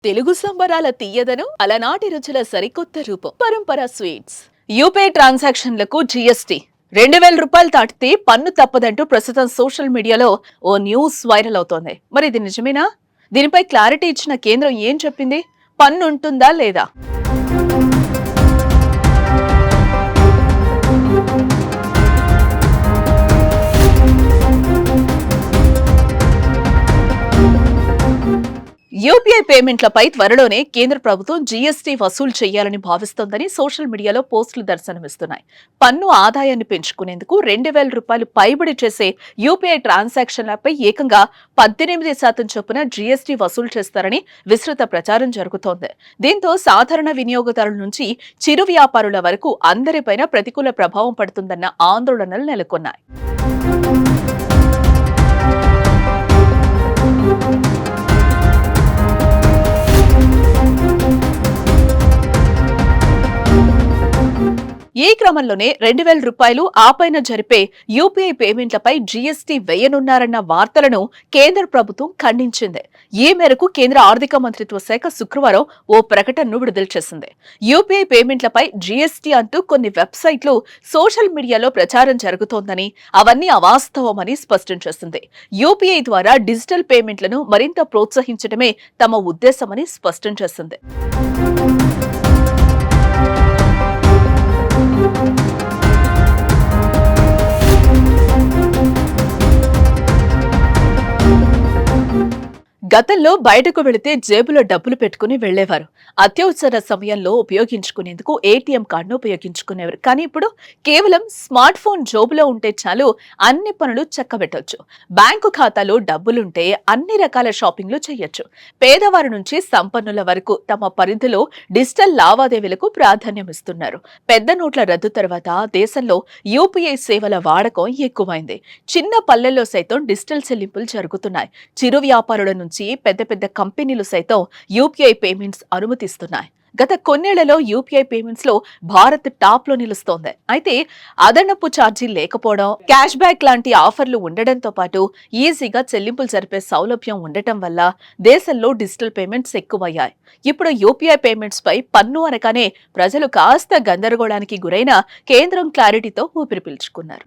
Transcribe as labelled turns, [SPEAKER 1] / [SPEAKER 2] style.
[SPEAKER 1] తెలుగు సంబరాల తీయదను అలనాటి రుచుల సరికొత్త రూపం పరంపర స్వీట్స్. యూపీఐ ట్రాన్సాక్షన్లకు జీఎస్టీ 2000 రూపాయలు దాటితే పన్ను తప్పదంటూ ప్రస్తుతం సోషల్ మీడియాలో ఓ న్యూస్ వైరల్ అవుతోంది. మరి ఇది నిజమేనా? దీనిపై క్లారిటీ ఇచ్చిన కేంద్రం ఏం చెప్పింది? పన్ను ఉంటుందా లేదా? యూపీఐ పేమెంట్లపై త్వరలోనే కేంద్ర ప్రభుత్వం జీఎస్టీ వసూలు చేయాలని భావిస్తోందని సోషల్ మీడియాలో పోస్టులు దర్శనమిస్తున్నాయి. పన్ను ఆదాయాన్ని పెంచుకునేందుకు 2000 రూపాయలు పైబడి చేసే యూపీఐ ట్రాన్సాక్షన్లపై ఏకంగా 18% చొప్పున జీఎస్టీ వసూలు చేస్తారని విస్తృత ప్రచారం జరుగుతోంది. దీంతో సాధారణ వినియోగదారుల నుంచి చిరు వ్యాపారుల వరకు అందరిపైన ప్రతికూల ప్రభావం పడుతుందన్న ఆందోళనలు నెలకొన్నాయి. ఈ క్రమంలోనే 2000 రూపాయలు ఆపైన జరిపే యూపీఐ పేమెంట్లపై జీఎస్టీ వేయనున్నారన్న వార్తలను కేంద్ర ప్రభుత్వం ఖండించింది. ఈ మేరకు కేంద్ర ఆర్థిక మంత్రిత్వ శాఖ శుక్రవారం ఓ ప్రకటనను విడుదల చేసింది. యూపీఐ పేమెంట్లపై జీఎస్టీ అంటూ కొన్ని వెబ్సైట్లు సోషల్ మీడియాలో ప్రచారం జరుగుతోందని, అవన్నీ అవాస్తవమని స్పష్టం చేసింది. యూపీఐ ద్వారా డిజిటల్ పేమెంట్లను మరింత ప్రోత్సహించడమే తమ ఉద్దేశమని స్పష్టం చేసింది. గతంలో బయటకు వెళితే జేబులో డబ్బులు పెట్టుకుని వెళ్లేవారు. అత్యవసర సమయంలో ఉపయోగించుకునేందుకు ఏటీఎం కార్డును ఉపయోగించుకునేవారు. కానీ ఇప్పుడు కేవలం స్మార్ట్ ఫోన్ జోబులో ఉంటే చాలు, అన్ని పనులు చక్కబెట్టొచ్చు. బ్యాంకు ఖాతాలో డబ్బులుంటే అన్ని రకాల షాపింగ్లు చేయొచ్చు. పేదవారి నుంచి సంపన్నుల వరకు తమ పరిధిలో డిజిటల్ లావాదేవీలకు ప్రాధాన్యమిస్తున్నారు. పెద్ద నోట్ల రద్దు తర్వాత దేశంలో యూపీఐ సేవల వాడకం ఎక్కువైంది. చిన్న పల్లెల్లో సైతం డిజిటల్ చెల్లింపులు జరుగుతున్నాయి. చిరు వ్యాపారుల నుంచి పెద్ద పెద్ద కంపెనీలు సైతం యూపీఐ పేమెంట్స్ అనుమతిస్తున్నాయి. గత కొన్నేళ్లలో యూపీఐ పేమెంట్స్ లో భారత్ టాప్ లో నిలుస్తోంది. అయితే అదనపు ఛార్జీలు లేకపోవడం, క్యాష్ బ్యాక్ లాంటి ఆఫర్లు ఉండడంతో పాటు ఈజీగా చెల్లింపులు జరిపే సౌలభ్యం ఉండటం వల్ల దేశంలో డిజిటల్ పేమెంట్స్ ఎక్కువయ్యాయి. ఇప్పుడు యూపీఐ పేమెంట్స్ పై పన్ను అనగానే ప్రజలు కాస్త గందరగోళానికి గురైన కేంద్రం క్లారిటీతో ఊపిరి పీల్చుకున్నారు.